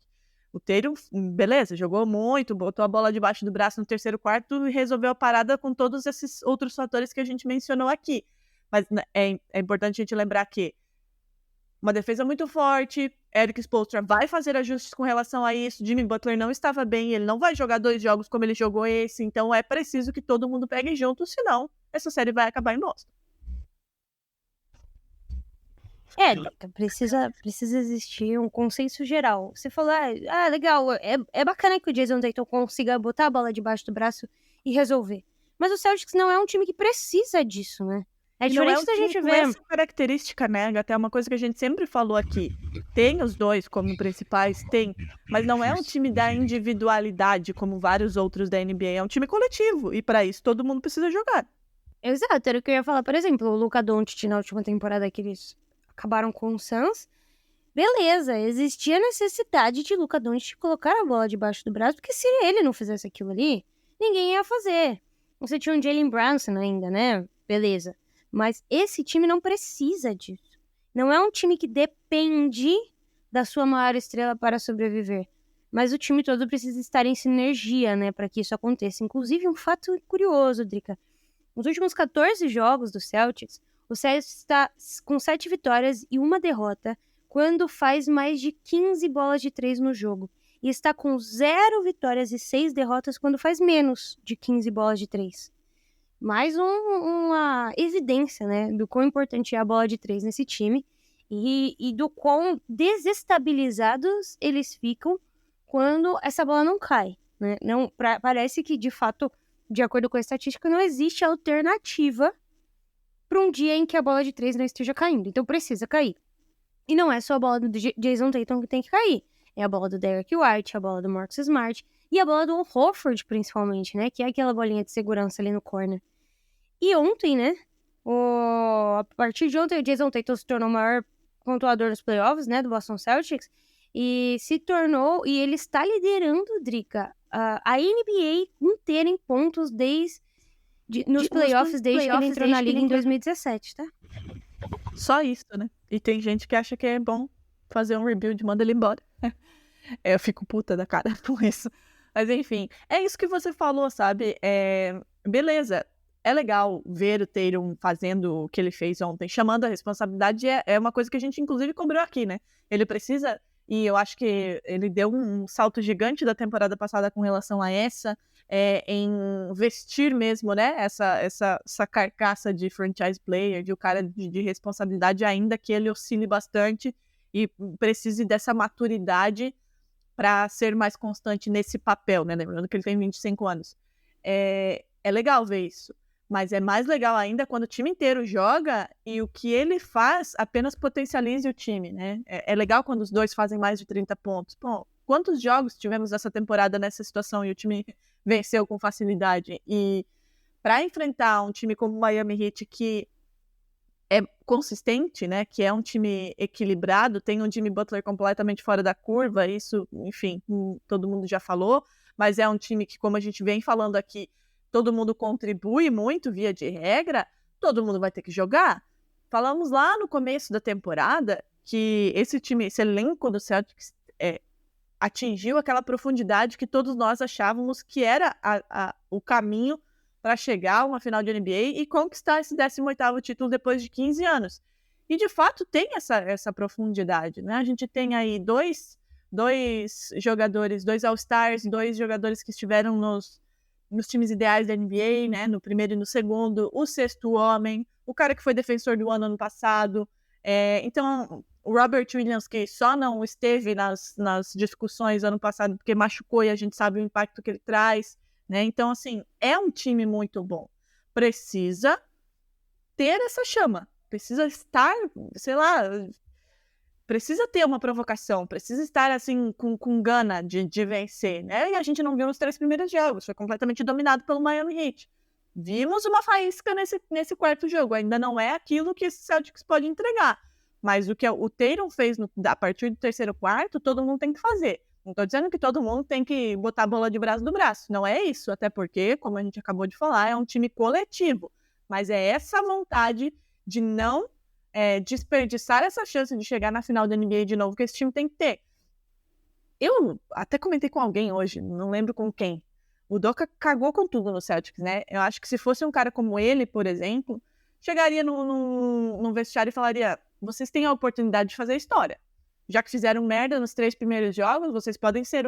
S3: O Tatum, beleza, jogou muito, botou a bola debaixo do braço no terceiro quarto e resolveu a parada com todos esses outros fatores que a gente mencionou aqui. Mas é importante a gente lembrar que uma defesa muito forte, Erik Spoelstra vai fazer ajustes com relação a isso, Jimmy Butler não estava bem, ele não vai jogar 2 jogos como ele jogou esse, então é preciso que todo mundo pegue junto, senão essa série vai acabar em Boston.
S5: Precisa existir um consenso geral. Você falou, legal, é bacana que o Jason Tatum consiga botar a bola debaixo do braço e resolver. Mas o Celtics não é um time que precisa disso, né? É diferente da gente ver.
S3: Essa característica, né, até uma coisa que a gente sempre falou aqui. Tem os dois como principais, mas não é um time da individualidade como vários outros da NBA, é um time coletivo, e para isso todo mundo precisa jogar.
S5: Exato, era o que eu ia falar. Por exemplo, o Luka Doncic na última temporada que eles acabaram com o Suns, beleza, existia a necessidade de Luka Doncic colocar a bola debaixo do braço, porque se ele não fizesse aquilo ali, ninguém ia fazer. Você tinha um Jalen Brunson ainda, né? Beleza. Mas esse time não precisa disso. Não é um time que depende da sua maior estrela para sobreviver. Mas o time todo precisa estar em sinergia, né, para que isso aconteça. Inclusive, um fato curioso, Drica. Nos últimos 14 jogos do Celtics, o Celtics está com 7 vitórias e 1 derrota quando faz mais de 15 bolas de 3 no jogo. E está com 0 vitórias e 6 derrotas quando faz menos de 15 bolas de 3. Mais uma evidência, né, do quão importante é a bola de 3 nesse time e do quão desestabilizados eles ficam quando essa bola não cai. Né? Parece que, de fato, de acordo com a estatística, não existe alternativa para um dia em que a bola de 3 não esteja caindo. Então precisa cair. E não é só a bola do Jason Tatum que tem que cair. É a bola do Derek White, a bola do Marcus Smart e a bola do Horford, principalmente, né? Que é aquela bolinha de segurança ali no corner. E ontem, né? A partir de ontem, o Jason Tatum se tornou o maior pontuador nos playoffs, né? Do Boston Celtics. E ele está liderando, Drica, a NBA inteira em pontos nos playoffs desde que ele entrou na liga em 2017, tá?
S3: Só isso, né? E tem gente que acha que é bom fazer um rebuild, manda ele embora. Eu fico puta da cara com isso. Mas enfim, é isso que você falou, sabe? Beleza, é legal ver o Tatum fazendo o que ele fez ontem, chamando a responsabilidade, é uma coisa que a gente inclusive cobrou aqui, né? Ele precisa, e eu acho que ele deu um salto gigante da temporada passada com relação a essa, em vestir mesmo, né? Essa carcaça de franchise player, de um cara de responsabilidade, ainda que ele oscile bastante e precise dessa maturidade para ser mais constante nesse papel, né? Lembrando que ele tem 25 anos. É legal ver isso, mas é mais legal ainda quando o time inteiro joga e o que ele faz apenas potencialize o time, né? É legal quando os dois fazem mais de 30 pontos. Bom, quantos jogos tivemos essa temporada nessa situação e o time venceu com facilidade? E para enfrentar um time como o Miami Heat, que é consistente, né? Que é um time equilibrado, tem um Jimmy Butler completamente fora da curva, isso, enfim, todo mundo já falou, mas é um time que, como a gente vem falando aqui, todo mundo contribui muito via de regra, todo mundo vai ter que jogar. Falamos lá no começo da temporada que esse time, esse elenco do Celtics atingiu aquela profundidade que todos nós achávamos que era o caminho para chegar a uma final de NBA e conquistar esse 18º título depois de 15 anos. E, de fato, tem essa profundidade, né? A gente tem aí dois jogadores, 2 All-Stars, 2 jogadores que estiveram nos times ideais da NBA, né? No primeiro e no segundo, o 6º homem, o cara que foi defensor do ano passado. Então, o Robert Williams, que só não esteve nas discussões ano passado porque machucou e a gente sabe o impacto que ele traz, né? Então, assim, é um time muito bom. Precisa ter essa chama. Precisa estar, sei lá, precisa ter uma provocação. Precisa estar, assim, com gana de vencer, né? E a gente não viu nos 3 primeiros jogos. Foi completamente dominado pelo Miami Heat. Vimos uma faísca nesse 4º jogo. Ainda não é aquilo que esse Celtics pode entregar. Mas o que o Tatum fez a partir do 3º quarto, todo mundo tem que fazer. Não estou dizendo que todo mundo tem que botar a bola de braço no braço. Não é isso, até porque, como a gente acabou de falar, é um time coletivo. Mas é essa vontade de não desperdiçar essa chance de chegar na final da NBA de novo que esse time tem que ter. Eu até comentei com alguém hoje, não lembro com quem. O Doka cagou com tudo no Celtics, né? Eu acho que se fosse um cara como ele, por exemplo, chegaria no vestiário e falaria: vocês têm a oportunidade de fazer história. Já que fizeram merda nos 3 primeiros jogos, vocês podem ser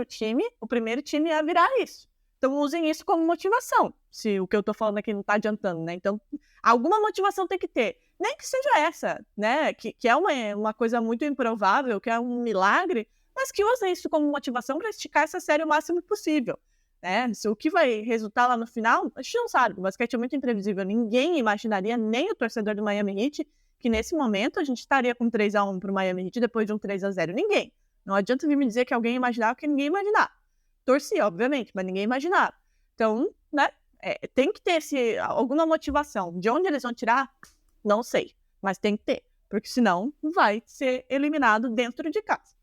S3: o primeiro time a virar isso. Então usem isso como motivação, se o que eu tô falando aqui não tá adiantando, né? Então, alguma motivação tem que ter. Nem que seja essa, né? Que é uma coisa muito improvável, que é um milagre, mas que usem isso como motivação para esticar essa série o máximo possível, né? Se o que vai resultar lá no final, a gente não sabe. O basquete é muito imprevisível. Ninguém imaginaria, nem o torcedor do Miami Heat, que nesse momento a gente estaria com 3-1 pro Miami Heat depois de um 3-0. Ninguém. Não adianta vir me dizer que alguém imaginava que ninguém imaginava. Torcia, obviamente, mas ninguém imaginava. Então, né, tem que ter alguma motivação. De onde eles vão tirar? Não sei. Mas tem que ter. Porque senão vai ser eliminado dentro de casa.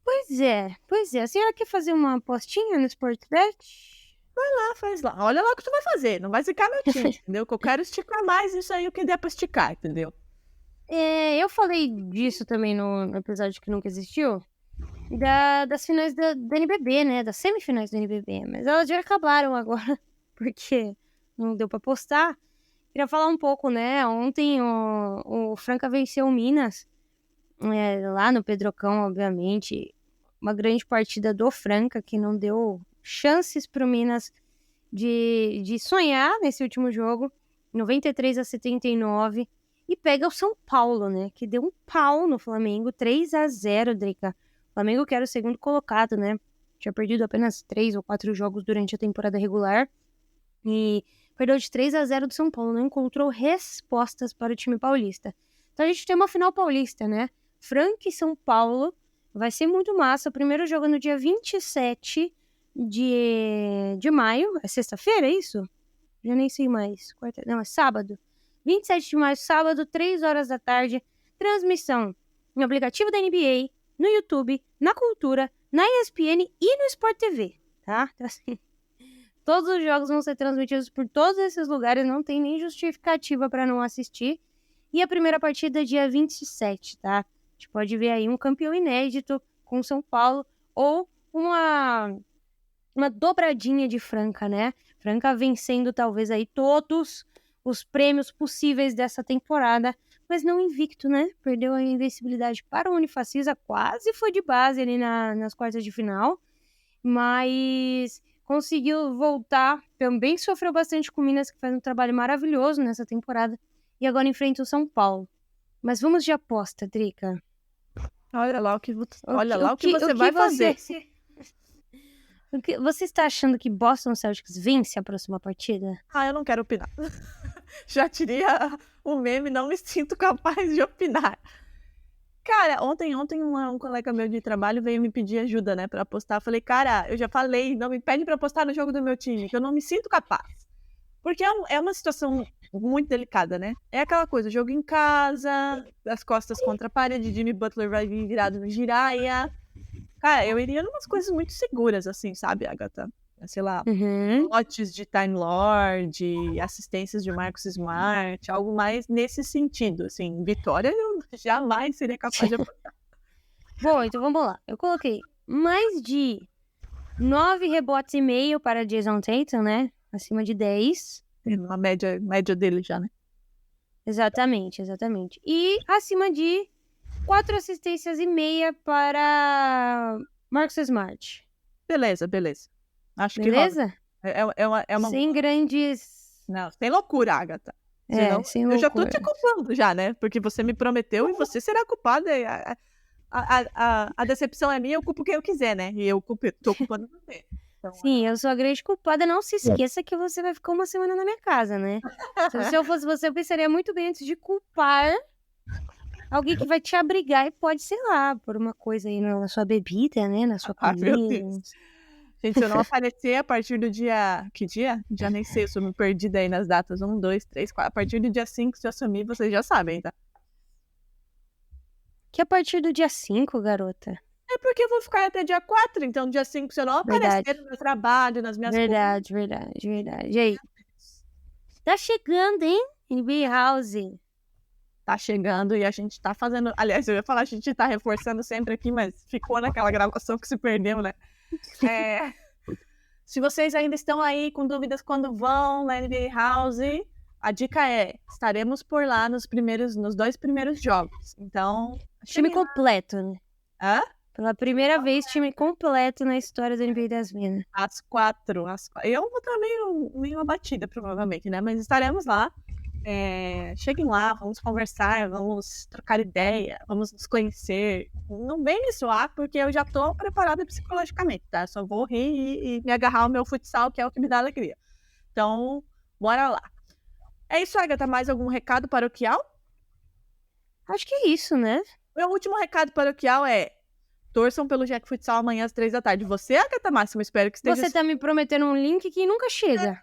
S5: Pois é. A senhora quer fazer uma apostinha no Sportbet?
S3: Faz lá. Olha lá o que tu vai fazer. Não vai ficar meu time, entendeu? Que eu quero esticar mais isso aí, o que der pra esticar, entendeu?
S5: Eu falei disso também no episódio que nunca existiu, das finais da NBB, né? Das semifinais da NBB. Mas elas já acabaram agora, porque não deu pra postar. Queria falar um pouco, né? Ontem o Franca venceu o Minas, lá no Pedrocão, obviamente. Uma grande partida do Franca, que não deu chances pro Minas de sonhar nesse último jogo, 93-79, e pega o São Paulo, né, que deu um pau no Flamengo, 3-0, Drica. O Flamengo que era o 2º colocado, né, tinha perdido apenas 3 ou 4 jogos durante a temporada regular, e perdeu de 3-0 do São Paulo, não encontrou respostas para o time paulista. Então a gente tem uma final paulista, né, Franca e São Paulo, vai ser muito massa. O primeiro jogo é no dia 27 de maio. É sexta-feira, é isso? Já nem sei mais. Não, é sábado. 27 de maio, sábado, 3 horas da tarde. Transmissão no aplicativo da NBA, no YouTube, na Cultura, na ESPN e no Sport TV, tá? Então, assim, todos os jogos vão ser transmitidos por todos esses lugares. Não tem nem justificativa para não assistir. E a primeira partida é dia 27, tá? gente pode ver aí um campeão inédito com o São Paulo ou uma dobradinha de Franca, né? Franca vencendo talvez aí todos os prêmios possíveis dessa temporada, mas não invicto, né? Perdeu a invencibilidade para o Unifacisa, quase foi de base ali nas quartas de final, mas conseguiu voltar, também sofreu bastante com o Minas, que faz um trabalho maravilhoso nessa temporada, e agora enfrenta o São Paulo. Mas vamos de aposta, Drica.
S3: Olha lá o que você vai fazer.
S5: Você está achando que Boston Celtics vence a próxima partida?
S3: Eu não quero opinar. Já diria o meme, não me sinto capaz de opinar. Cara, ontem um colega meu de trabalho veio me pedir ajuda, né, pra apostar. Eu falei, cara, eu já falei, não me pede pra apostar no jogo do meu time, que eu não me sinto capaz. Porque é uma situação muito delicada, né? É aquela coisa, jogo em casa, as costas contra a parede, Jimmy Butler vai vir virado no giraia. Cara, eu iria numas coisas muito seguras, assim, sabe, Agatha? Sei lá, lotes de Time Lord, assistências de Marcus Smart, algo mais nesse sentido, assim. Vitória eu jamais seria capaz de apostar.
S5: Bom, então vamos lá. Eu coloquei mais de 9 rebotes e meio para Jason Tatum, né? Acima de 10.
S3: A média dele já, né?
S5: Exatamente. E acima de 4 assistências e meia para Marcus Smart.
S3: Beleza. Acho
S5: Beleza?
S3: que é uma...
S5: Sem grandes...
S3: Não, sem loucura, Agatha. Senão,
S5: sem
S3: eu já tô
S5: loucura.
S3: te culpando já, né? Porque você me prometeu e você será culpada. A decepção é minha, eu culpo quem eu quiser, né? E eu tô culpando você. Então,
S5: Sim, eu sou a grande culpada. Não se esqueça que você vai ficar uma semana na minha casa, né? Se eu fosse você, eu pensaria muito bem antes de culpar alguém que vai te abrigar e pode, sei lá, por uma coisa aí na sua bebida, né? Na sua
S3: meu
S5: comida.
S3: Deus. Gente, se eu não aparecer a partir do dia... Que dia? Já nem sei, eu sou me perdida aí nas datas. 1, 2, 3, 4. A partir do dia 5, se eu assumir, vocês já sabem, tá?
S5: Que a partir do dia 5, garota.
S3: É porque eu vou ficar até dia 4, então dia 5, se eu não aparecer no meu trabalho, nas minhas coisas...
S5: Verdade. E aí? Tá chegando, hein? NBA House.
S3: Tá chegando e a gente tá fazendo... Aliás, eu ia falar, a gente tá reforçando sempre aqui, mas ficou naquela gravação que se perdeu, né? Se vocês ainda estão aí com dúvidas quando vão na NBA House, a dica é, estaremos por lá nos 2 primeiros jogos. Então,
S5: time completo, né?
S3: Hã?
S5: Pela primeira vez, time completo na história da NBA das Minas.
S3: Às 4. Eu vou estar meio abatida, provavelmente, né? Mas estaremos lá. Cheguem lá, vamos conversar, vamos trocar ideia, vamos nos conhecer. Não vem me suar, porque eu já tô preparada psicologicamente, tá? Só vou rir e me agarrar ao meu futsal, que é o que me dá alegria. Então, bora lá. É isso, Agatha. Mais algum recado paroquial?
S5: Acho que é isso, né?
S3: Meu último recado paroquial é: torçam pelo Jack Futsal amanhã às 3 da tarde. Você, Agatha Máximo, espero que esteja...
S5: Você tá me prometendo um link que nunca chega.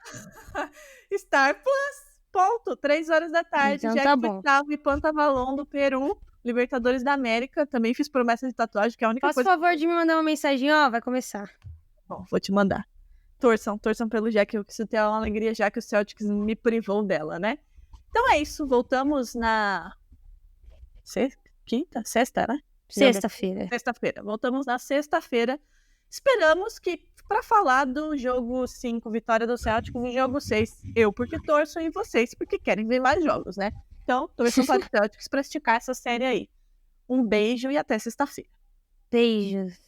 S3: Star Plus. Ponto, 3 horas da tarde,
S5: Então
S3: Jack
S5: tá bom.
S3: Futsal e Pantavalon do Peru, Libertadores da América. Também fiz promessa de tatuagem, que é a única
S5: Faça o
S3: coisa...
S5: favor de me mandar uma mensagem, ó, vai começar.
S3: Bom, vou te mandar. Torçam pelo Jack, eu preciso ter uma alegria, já que o Celtics me privou dela, né? Então é isso, voltamos na... Sexta, né?
S5: Sexta-feira.
S3: Sexta-feira. Voltamos na sexta-feira. Esperamos que, para falar do jogo 5, vitória do Celtic, no jogo 6, eu porque torço e vocês porque querem ver mais jogos, né? Então, torçam para o Celtics para esticar essa série aí. Um beijo e até sexta-feira.
S5: Beijos.